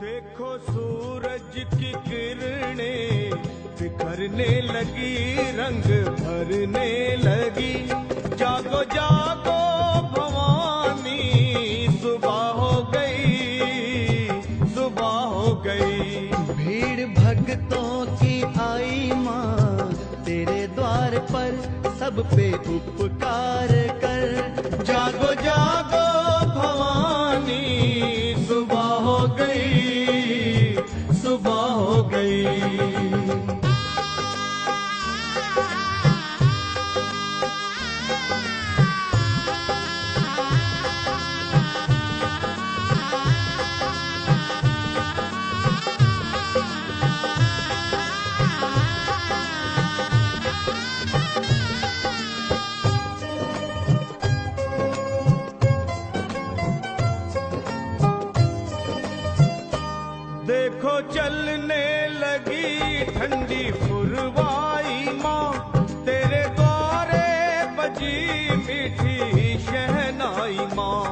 देखो सूरज की किरणें बिखरने लगी, रंग भरने लगी। जागो जागो भवानी, सुबह हो गई, सुबह हो गई। भीड़ भक्तों की आई माँ तेरे द्वार पर, सब पे उपकार कर। जागो जागो भवानी, सुबह हो गई, सुबह हो गई। देखो चलने लगी ठंडी पुरवाई माँ, तेरे द्वारे बजी मीठी शहनाई माँ।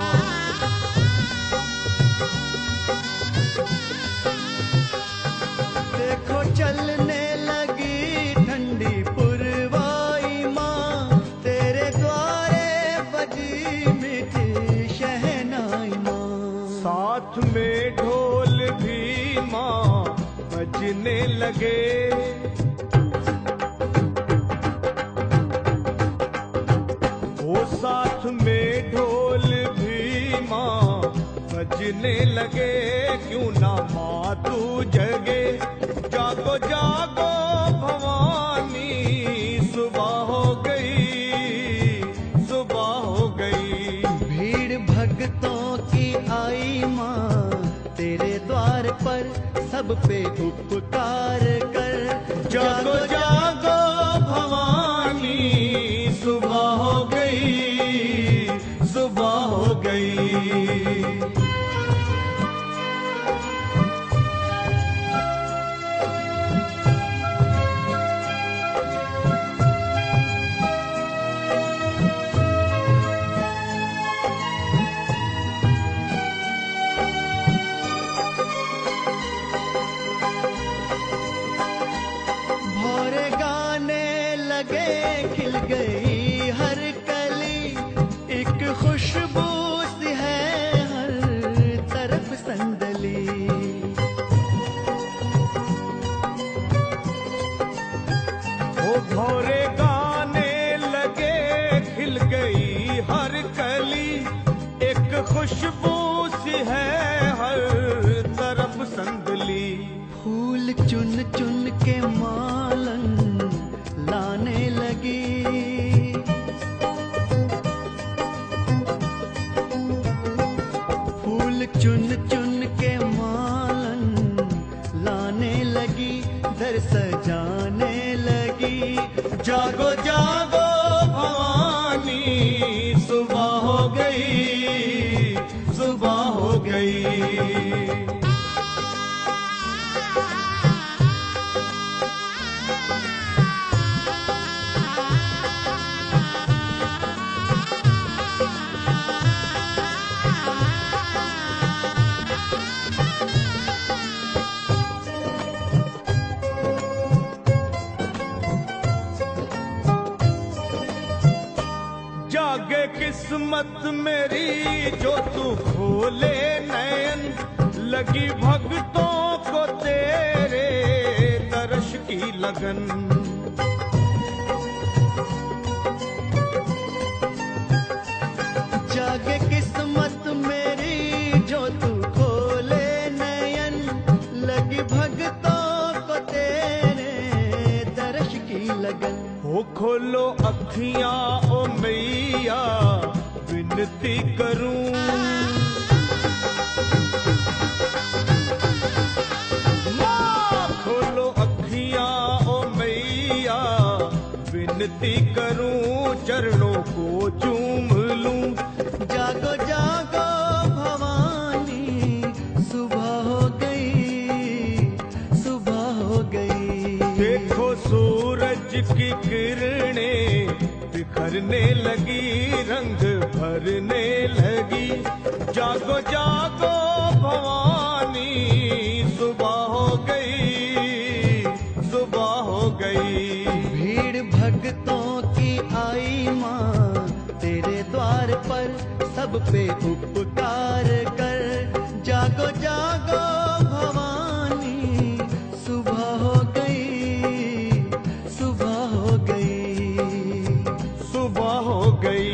देखो चलने लगी ठंडी पुरवाई माँ, तेरे द्वारे बजी मीठी शहनाई माँ। साथ में ढोल भी माँ बजने लगे, वो साथ में ढोल भी माँ बजने लगे। क्यों ना माँ तू जगे, जागो जागो भवानी, सुबह हो गई, सुबह हो गई। भीड़ भक्तों की आई माँ तेरे द्वार पर, सब पे उपकार कर। जागो जागो भवानी, सुबह हो गई, सुबह हो गई। भोरे गाने लगे, खिल गई हर कली, एक खुशबू सी है हर तरफ संदली। वो भोरे गाने लगे, खिल गई हर कली, एक खुशबू सी है हर तरफ संदली। फूल चुन चुन के मालन लाने लगी, फूल चुन चुन के मालन लाने लगी, घर सजाने लगी। जागो जागो भवानी, सुबह हो गई, सुबह हो गई। जागे किस्मत मेरी जो तू खोले नयन, लगी भक्तों को तेरे दर्श की लगन। जागे किस्मत मेरी जो तू खोले नयन, लगी भक्तों को तेरे दर्श की लगन। हो खोलो अखियां ओ मैया, विनती करूं, माँ खोलो अखियां ओ मैया, विनती करूं, चरणों को चूम लूं। जागो जागो भवानी, सुबह हो गई, सुबह हो गई। देखो सूरज की किरणें बिखरने लगी, रंग भरने लगी। जागो जागो भवानी, भवानी सुबह हो गई, सुबह हो गई। भीड़ भक्तों की आई माँ तेरे द्वार पर, सब पे उपकार कर। जागो जागो भवानी सुबह हो गई, सुबह हो गई। सुबह हो गई।